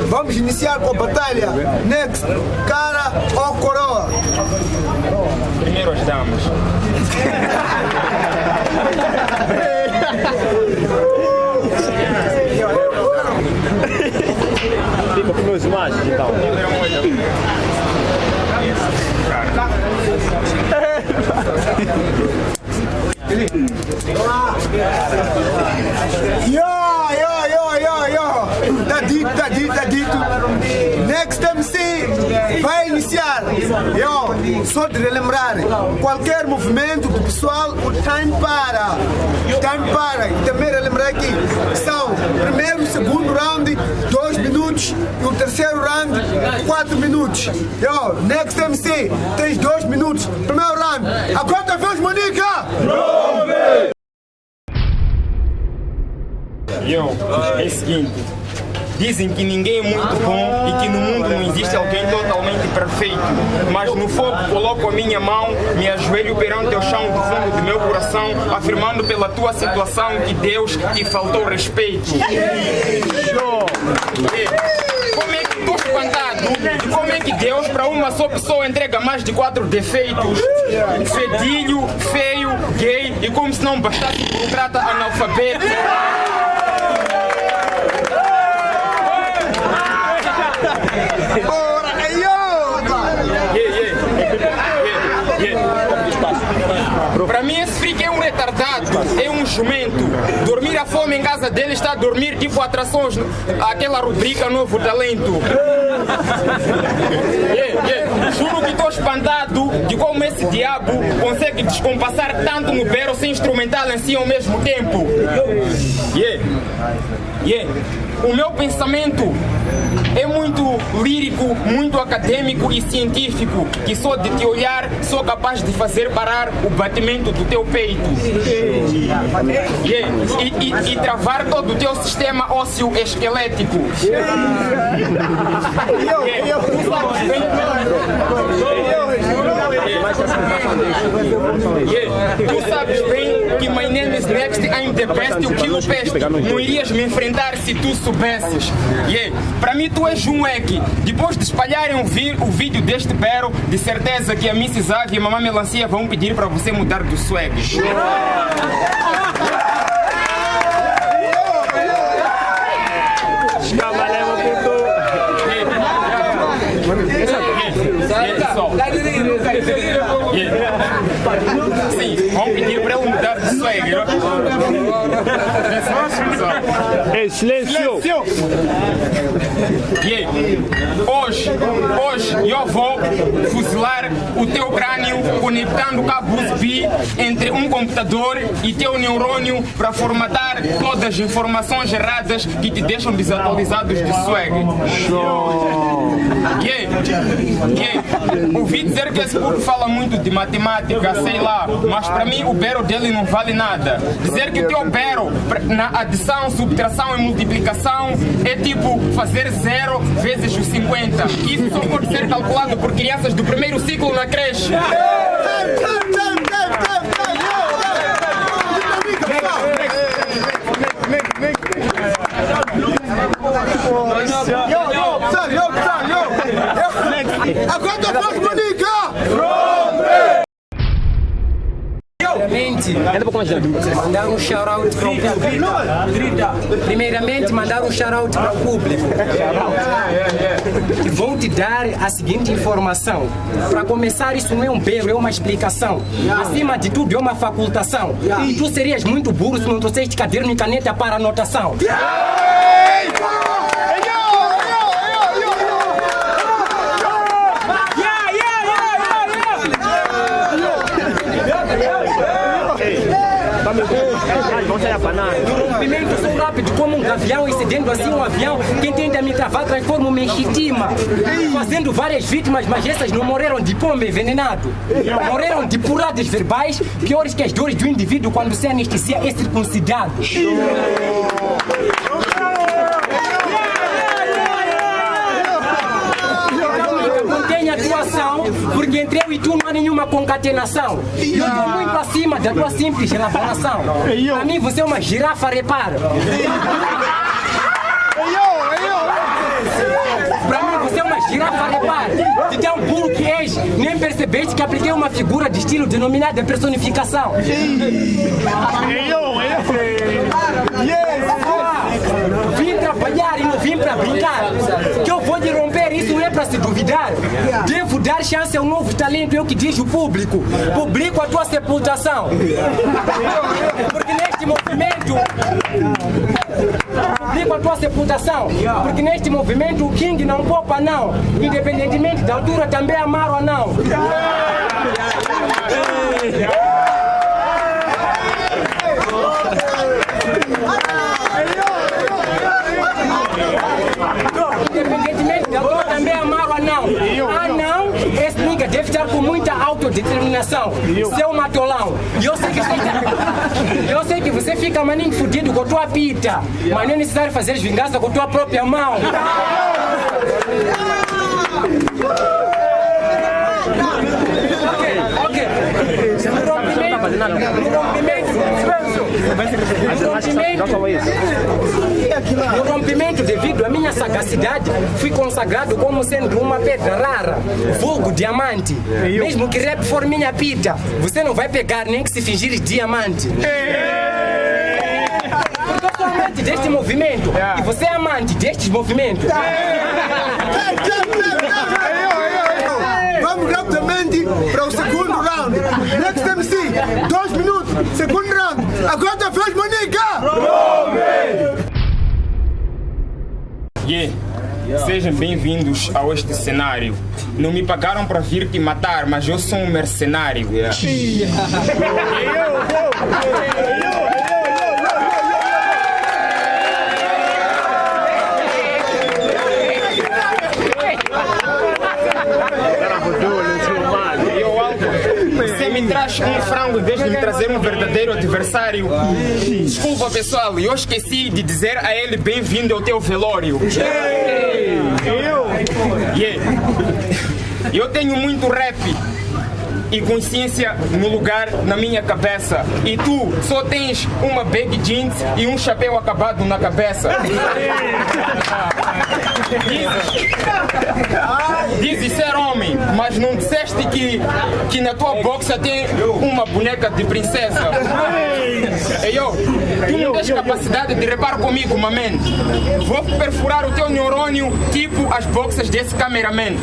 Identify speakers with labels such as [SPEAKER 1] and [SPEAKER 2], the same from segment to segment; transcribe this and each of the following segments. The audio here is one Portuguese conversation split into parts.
[SPEAKER 1] Vamos iniciar com a batalha. Next, cara ou coroa?
[SPEAKER 2] Primeiro as damas.
[SPEAKER 3] Fica com meus imagens, então.
[SPEAKER 1] Tá dito. Next MC vai iniciar. Só de relembrar, qualquer movimento do pessoal, o time para. E também relembrar aqui, são primeiro e segundo round, 2 minutos, e o terceiro round, 4 minutos. Next MC, tens 2 minutos. Primeiro round, a quanta vez, Monica?
[SPEAKER 2] É o seguinte, dizem que ninguém é muito bom e que no mundo não existe alguém totalmente perfeito, mas no fogo coloco a minha mão, me ajoelho perante o chão do fundo do meu coração, afirmando pela tua situação que Deus te faltou respeito. Como é que estou espantado? Como é que Deus para uma só pessoa entrega mais de 4 defeitos? Fedilho, feio, gay e como se não bastasse burocrata analfabeto. Para mim esse freak é um retardado, é um jumento. Dormir à fome em casa dele está a dormir tipo atrações, aquela rubrica Novo Talento. Juro que estou espantado de como esse diabo consegue descompassar tanto no bero sem instrumental em si ao mesmo tempo. O meu pensamento é muito lírico, muito acadêmico e científico, que só de te olhar sou capaz de fazer parar o batimento do teu peito. E travar todo o teu sistema ósseo esquelético. Tu sabes bem que my name is next, I'm the best, o quilo peste. Não irias me enfrentar se tu soubesses. Para mim tu és um egg. Depois de espalharem o vídeo deste bero, de certeza que a Miss Zav e a Mamãe Melancia vão pedir para você mudar do swag. Sim, vamos pedir para ele mudar de swag.
[SPEAKER 3] Ei, silêncio!
[SPEAKER 2] Hoje eu vou fuzilar o teu crânio conectando cabo USB entre um computador e teu neurônio para formatar todas as informações erradas que te deixam desatualizados de swag. Ouvi dizer que esse puto fala muito de matemática, sei lá, mas para mim o bero dele não vale nada. Dizer que o teu bero na adição, subtração e multiplicação é tipo fazer 0 vezes os 50. Isso só pode ser calculado por crianças do primeiro ciclo na creche.
[SPEAKER 1] Agora faz, Monica!
[SPEAKER 4] Mandar um shout-out para o público. Primeiramente, mandar um shout-out para o público. E vou te dar a seguinte informação. Para começar, isso não é um bero, é uma explicação. Acima de tudo, é uma facultação. E tu serias muito burro se não trouxeste caderno e caneta para anotação. Rompimento sou rápido como um gavião, excedendo assim um avião. Quem tenta me travar transforma uma enxitima. Fazendo várias vítimas, mas essas não morreram de pombo envenenado. Morreram de puradas verbais, piores que as dores do indivíduo quando se anestesia é circuncidado. Atuação, porque entre eu e tu não há nenhuma concatenação. Eu estou muito acima da tua simples elaboração. Para mim você é uma girafa, repara. uma figura de estilo denominada personificação. Vim trabalhar e não vim para brincar. Que eu vou romper isso não é para se duvidar. Devo dar chance ao novo talento, é o que diz o público. Publico a tua sepultação. Porque neste movimento... Publico a tua sepultação. Porque neste movimento o King não poupa não. Independentemente da altura também amaro não. Independentemente da altura também amaro não. Ah não, esse nigga deve estar com muita autodeterminação. Seu matolão. E eu sei que você fica maninho fudido com a tua pita. Mas não é necessário fazer vingança com a tua própria mão. Ok. No rompimento, devido à minha sagacidade, fui consagrado como sendo uma pedra rara, vulgo diamante. Mesmo que rap for minha pita, você não vai pegar nem que se fingir diamante. Porque eu sou amante deste movimento e você é amante destes movimentos.
[SPEAKER 1] Vamos rapidamente para o segundo round. Next MC, 2 minutos, segundo round. Agora fez Monica!
[SPEAKER 2] Sejam bem-vindos a este cenário. Não me pagaram para vir te matar, mas eu sou um mercenário. Você me traz um frango em vez de me trazer um verdadeiro adversário. Desculpa pessoal, eu esqueci de dizer a ele bem-vindo ao teu velório. Eu tenho muito rap e consciência no lugar na minha cabeça. E tu só tens uma bag jeans e um chapéu acabado na cabeça. Dizes ser homem, mas não disseste que na tua boxa tem uma boneca de princesa. Tu não tens capacidade de reparo comigo, mamen. Vou perfurar o teu neurônio tipo as boxas desse cameraman.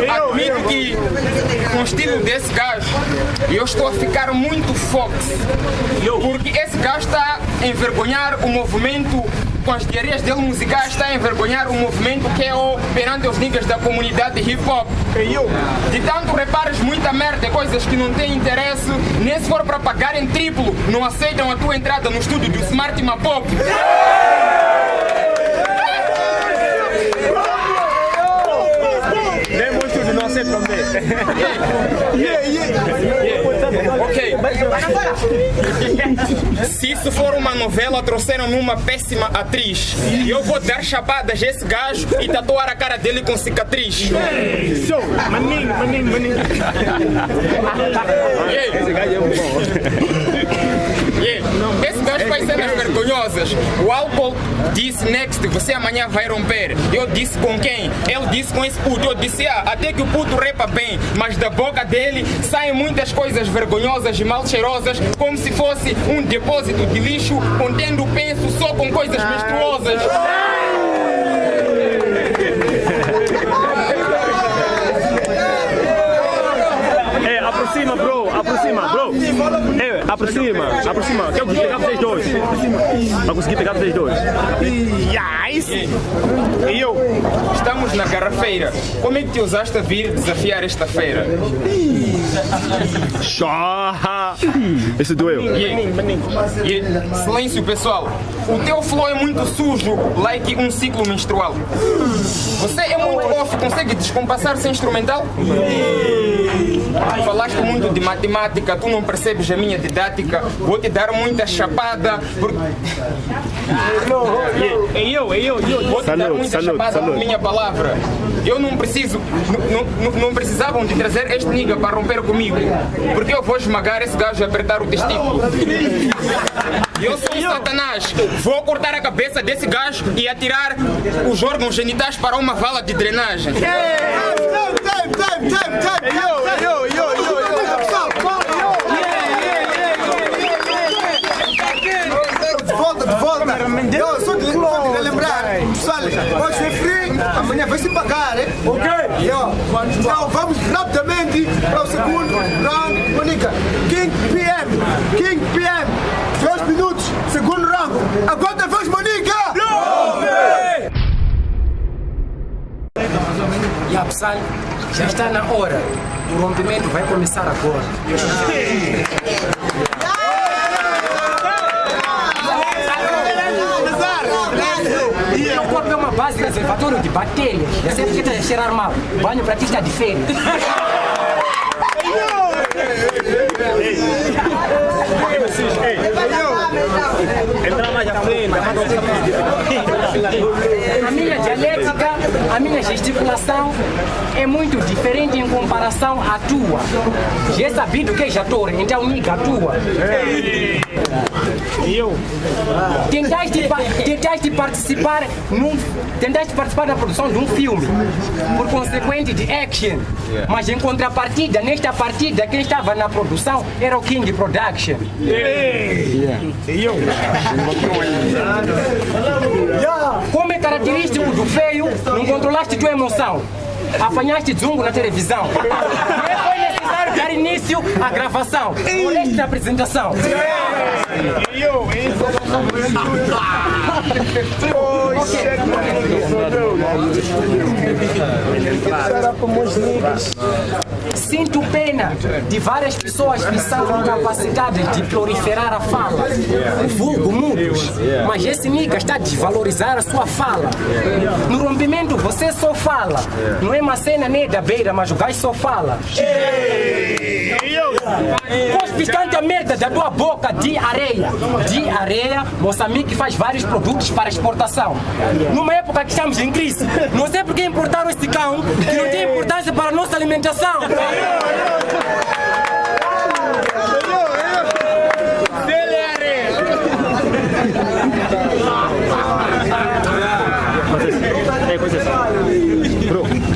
[SPEAKER 2] Admito que com o estilo desse gajo eu estou a ficar muito fox, porque esse gajo está a envergonhar o movimento com as teorias dele musicais, está a envergonhar o movimento que é o perante os niggas da comunidade hip hop. De tanto reparas muita merda, coisas que não têm interesse, nem se for para pagar em triplo, não aceitam a tua entrada no estúdio do Smart Mapop.
[SPEAKER 3] Não sei também.
[SPEAKER 2] Ok. Se isso for uma novela, trouxeram-me uma péssima atriz. E eu vou dar chapadas a esse gajo e tatuar a cara dele com cicatriz.
[SPEAKER 3] Maninho.
[SPEAKER 2] Esse gajo é bom. Esse gajo faz cenas vergonhosas. O álcool disse next, você amanhã vai romper. Eu disse com quem? Ele disse com esse puto. Eu disse até que o puto repa bem, mas da boca dele saem muitas coisas vergonhosas e mal cheirosas, como se fosse um depósito de lixo contendo penso só com coisas menstruosas.
[SPEAKER 3] Aproxima, bro. Aproxima. Quero conseguir pegar vocês dois. Pra conseguir pegar vocês dois.
[SPEAKER 2] E eu? Estamos na garrafeira. Como é que te usaste a vir desafiar esta feira?
[SPEAKER 3] Chorra! Esse doeu.
[SPEAKER 2] Silêncio, pessoal. O teu flow é muito sujo, like um ciclo menstrual. Você é muito off, consegue descompassar sem instrumental? Falaste muito de matemática, tu não percebes a minha didática. Vou te dar muita chapada. Vou te dar muita chapada por minha palavra. Eu não preciso, não precisavam de trazer este nigga para romper comigo. Porque eu vou esmagar esse gajo e apertar o testículo. Eu sou Satanás. Vou cortar a cabeça desse gajo e atirar os órgãos genitais para uma vala de drenagem.
[SPEAKER 1] De volta. Eu sou de relembrar. Pessoal, hoje é free, amanhã vai se pagar, hein? Ok. Então vamos rapidamente para o segundo round. Monica, King PM. 2 minutos, segundo round. Agora a vez, Monica!
[SPEAKER 4] E a pessoal, já está na hora. O rompimento vai começar agora. O corpo é uma base reservatório de bactérias. Já sei porque está a cheirar mal. Banho para ti está de férias.
[SPEAKER 3] Entra mais à frente.
[SPEAKER 4] A minha dialética, a minha gesticulação é muito diferente em comparação à tua. Já é sabido que és ator, então niga a tua. Tentaste participar da produção de um filme, por consequente de action. Mas em contrapartida, nesta partida, quem estava na produção era o King Production. Como é característico do feio, não controlaste tua emoção. Apanhaste zungo na televisão. E foi necessário dar início à gravação. Moleste na apresentação. Sinto pena de várias pessoas que são incapacitadas de proliferar a fala, o vulgo mudos, mas esse nigga está a desvalorizar a sua fala. No rompimento você só fala, não é uma cena nem da beira, mas o gajo só fala. Cospe tanta merda da tua boca de areia. De areia, Moçambique faz vários produtos para exportação. Numa época que estamos em crise, não sei porque importaram esse cão que não tem importância para a nossa alimentação.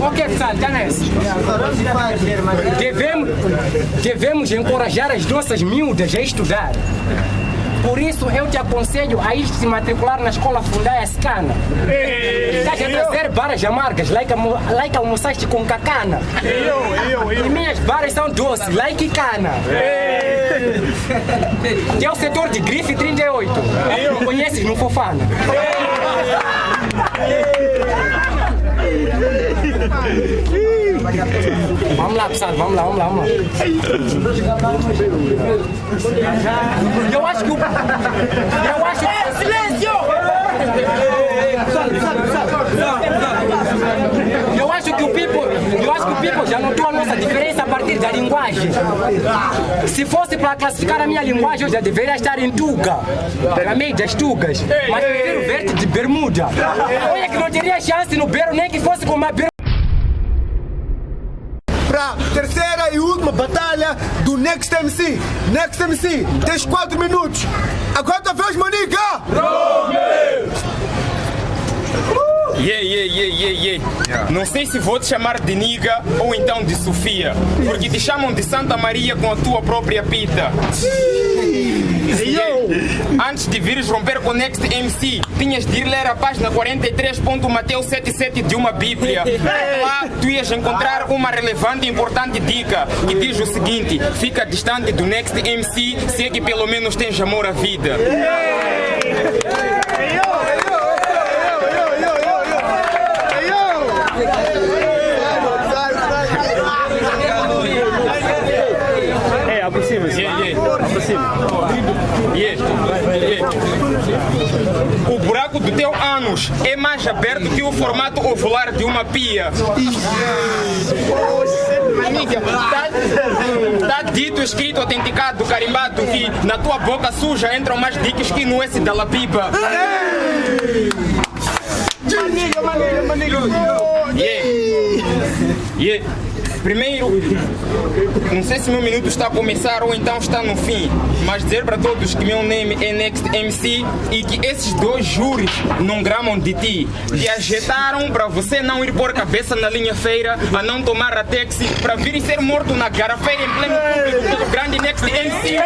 [SPEAKER 4] Ok, pessoal, está nessa. Devemos encorajar as nossas miúdas a estudar. Por isso, eu te aconselho a ir se matricular na escola Fundaia Scana. Estás a trazer baras amargas, like almoçaste com cacana. E minhas baras são doces, like cana. Que é o setor de grife 38. Não conheces no Fofana? Vamos lá, pessoal, vamos lá. Eu acho que silêncio! Eu acho que o people já notou a nossa diferença a partir da linguagem. Se fosse para classificar a minha linguagem, eu já deveria estar em Tuga, pela meio das Tugas, mas prefiro verde de bermuda. Olha que não teria chance no Bero, nem que fosse com uma bermuda.
[SPEAKER 1] Para a terceira e última batalha do Next MC. Next MC, tens 4 minutos. Agora tua vez, Monica!
[SPEAKER 2] Não sei se vou te chamar de Niga ou então de Sofia, porque te chamam de Santa Maria com a tua própria pita. Antes de vires romper com Next MC, tinhas de ir ler a página 43. Mateus 7,7 de uma Bíblia. Lá tu ias encontrar uma relevante e importante dica que diz o seguinte: fica distante do Next MC se é que pelo menos tens amor à vida.
[SPEAKER 3] Aproxima-se.
[SPEAKER 2] buraco do teu ânus é mais aberto que o formato ovular de uma pia. Tá dito, escrito, autenticado, carimbado que na tua boca suja entram mais dicas que no esse da lapiba. Yeah. Primeiro, não sei se meu minuto está a começar ou então está no fim, mas dizer para todos que meu nome é Next MC e que esses dois júris não gramam de ti. Te ajetaram para você não ir pôr cabeça na linha feira, a não tomar a táxi, para vir e ser morto na garrafeira em pleno público do grande Next MC.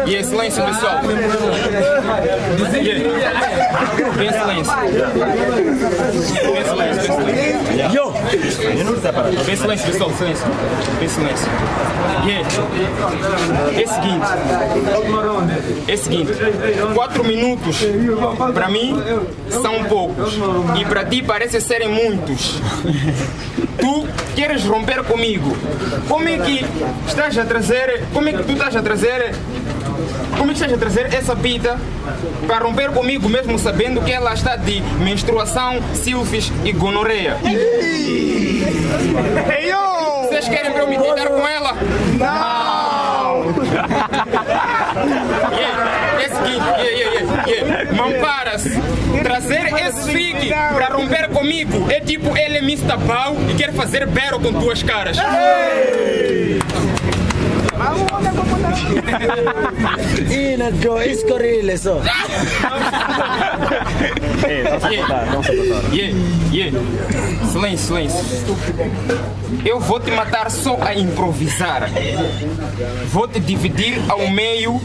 [SPEAKER 2] E silêncio, pessoal. Bem silêncio. Bem silêncio, pessoal. Silêncio. Bem silêncio. É seguinte. 4 minutos para mim são poucos e para ti parece serem muitos. Tu queres romper comigo? Como é que estás a trazer? Como é que tu estás a trazer? Como é que estás a trazer essa pita para romper comigo mesmo sabendo que ela está de menstruação, sífilis e gonorreia? Vocês querem para eu me deitar com ela? Não! É seguinte, Mamparas, trazer esse freak para romper comigo é tipo ele é Mr. Pau e quer fazer bero com tuas caras.
[SPEAKER 5] Ina Joe, escorrile só.
[SPEAKER 2] Silêncio. Eu vou te matar só a improvisar. Vou te dividir ao meio.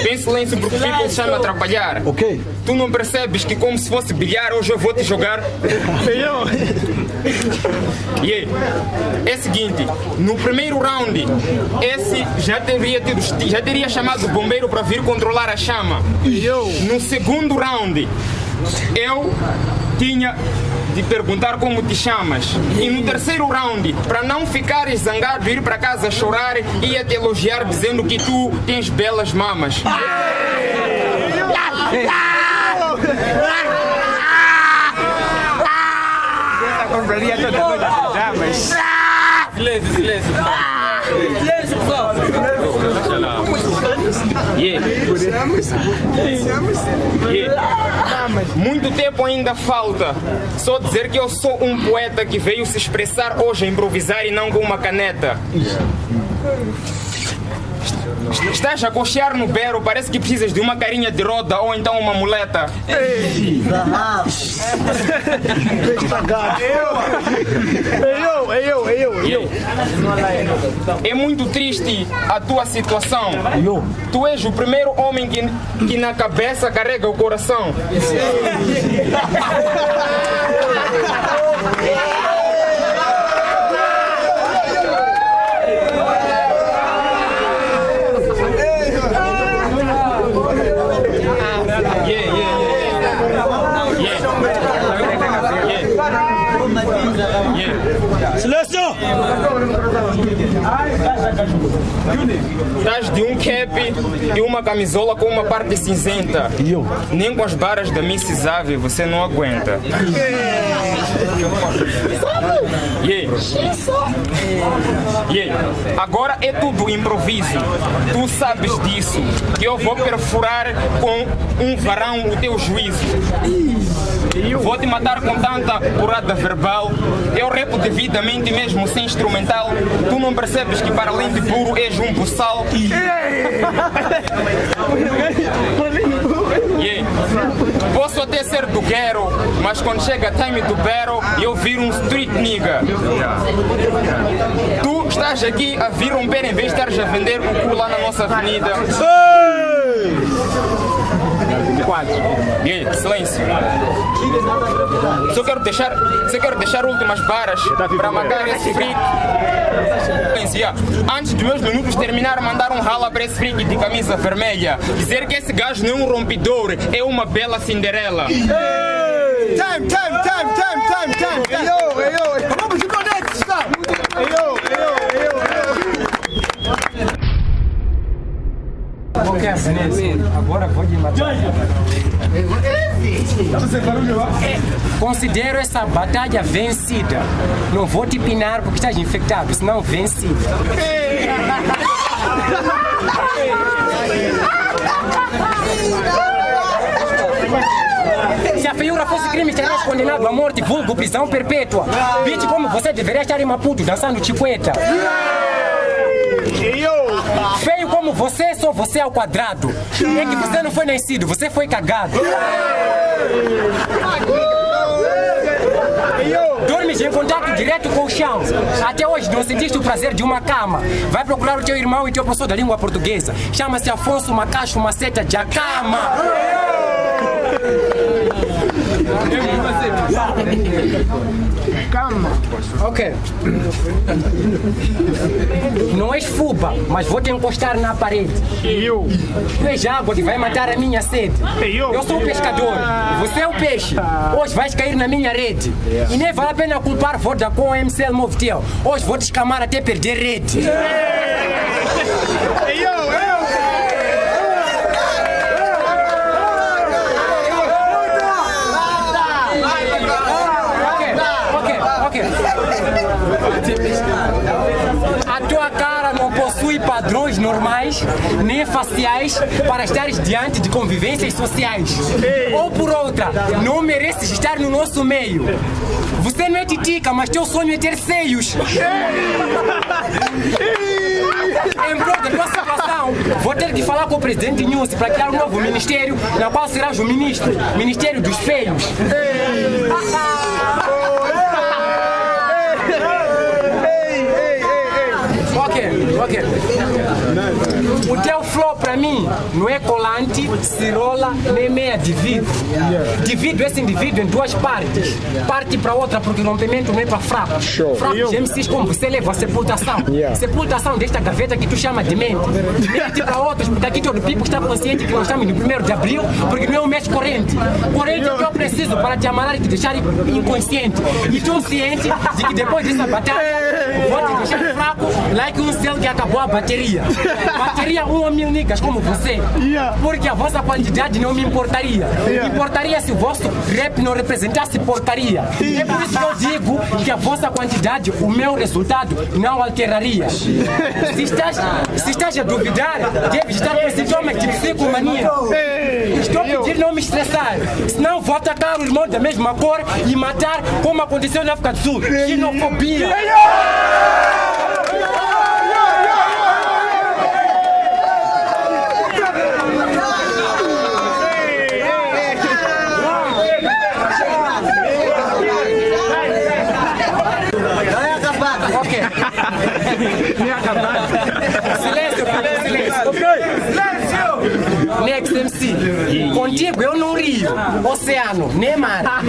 [SPEAKER 2] Tem silêncio porque o people está a me atrapalhar.
[SPEAKER 5] Ok.
[SPEAKER 2] Tu não percebes que como se fosse bilhar hoje eu vou te jogar? É seguinte, no primeiro round, esse já teria chamado o bombeiro para vir controlar a chama. No segundo round, eu tinha de perguntar como te chamas. E no terceiro round, para não ficares zangado e ir para casa chorar, ia te elogiar dizendo que tu tens belas mamas.
[SPEAKER 6] Compraria toda já, mas...
[SPEAKER 2] Silêncio, pessoal. Muito tempo ainda falta. Só dizer que eu sou um poeta que veio se expressar hoje a improvisar e não com uma caneta. Estás a cochear no bero, parece que precisas de uma carinha de roda ou então uma muleta. É muito triste a tua situação. Tu és o primeiro homem que na cabeça carrega o coração.
[SPEAKER 5] Silêncio!
[SPEAKER 2] Estás de um cap e uma camisola com uma parte cinzenta. Nem com as barras da Miss Zave você não aguenta. Agora é tudo improviso. Tu sabes disso. Que eu vou perfurar com um varão o teu juízo. Vou te matar com tanta porrada verbal. Eu repo devidamente mesmo sem instrumental. Tu não percebes que para além de puro és um buçal. Posso até ser do ghetto, mas quando chega time do battle eu viro um street nigga. Tu estás aqui a vir romper em vez de estares a vender o cu lá na nossa avenida.
[SPEAKER 6] quadros.
[SPEAKER 2] Bien, silêncio. Só quero deixar últimas barras para matar esse freak. Antes dos meus minutos terminar, mandar um rala para esse freak de camisa vermelha. Dizer que esse gajo não é um rompidor, é uma bela Cinderela.
[SPEAKER 1] Time. Vamos de next stop.
[SPEAKER 4] Ok, beleza. Agora vou de matar. Considero essa batalha vencida. Não vou te pinar porque estás infectado, senão vencida. Se a feiura fosse crime, estaria condenado à morte, vulgo prisão perpétua. Bitch, como você deveria estar em Maputo dançando chiqueta. Feio como você, só você ao quadrado. É que você não foi nascido, você foi cagado. Dormes em contato direto com o chão. Até hoje não sentiste o prazer de uma cama. Vai procurar o teu irmão e teu professor da língua portuguesa. Chama-se Afonso Macacho Maceta de Acama.
[SPEAKER 6] Calma.
[SPEAKER 4] Ok. Não és fuba, mas vou te encostar na parede. Tu és água que vai matar a minha sede. Eu sou o pescador, você é o peixe. Hoje vais cair na minha rede. E nem vale a pena culpar Vodacom ou MCL Movitel. Hoje vou te escamar até perder rede. A tua cara não possui padrões normais nem faciais para estares diante de convivências sociais. Ou por outra, não mereces estar no nosso meio. Você não é titica, mas teu sonho é ter seios. Em prol da tua situação, vou ter de falar com o presidente News para criar um novo ministério, na qual serás o Ministério dos Feios. Ok. O teu flow pra mim não é colante, cirola, nem meia de vidro. Divido esse indivíduo em duas partes. Parte para outra porque o rompimento não é para fracos. Fracos MCs como você leva a sepultação. Sepultação desta gaveta que tu chama de mente. Mente para outros porque aqui todo pipo está consciente que nós estamos no 1º de abril porque não é um mês corrente. Corrente é o que eu preciso para te amarrar e te deixar inconsciente. E tu ciente de que depois dessa batalha vou te deixar fraco like um céu que acabou a bateria. Bateria 1 a 1000 niggas como você. Porque a vossa quantidade não me importaria. Importaria se o vosso rap não representasse porcaria. É por isso que eu digo que a vossa quantidade, o meu resultado, não alteraria. Se estás a duvidar, deves estar com sintomas de psicomania. Estou a pedir não me estressar. Senão vou atacar o irmão da mesma cor e matar como aconteceu na África do Sul. Xenofobia. Silêncio. Next MC. Contigo eu não rio. Oceano, nem mar.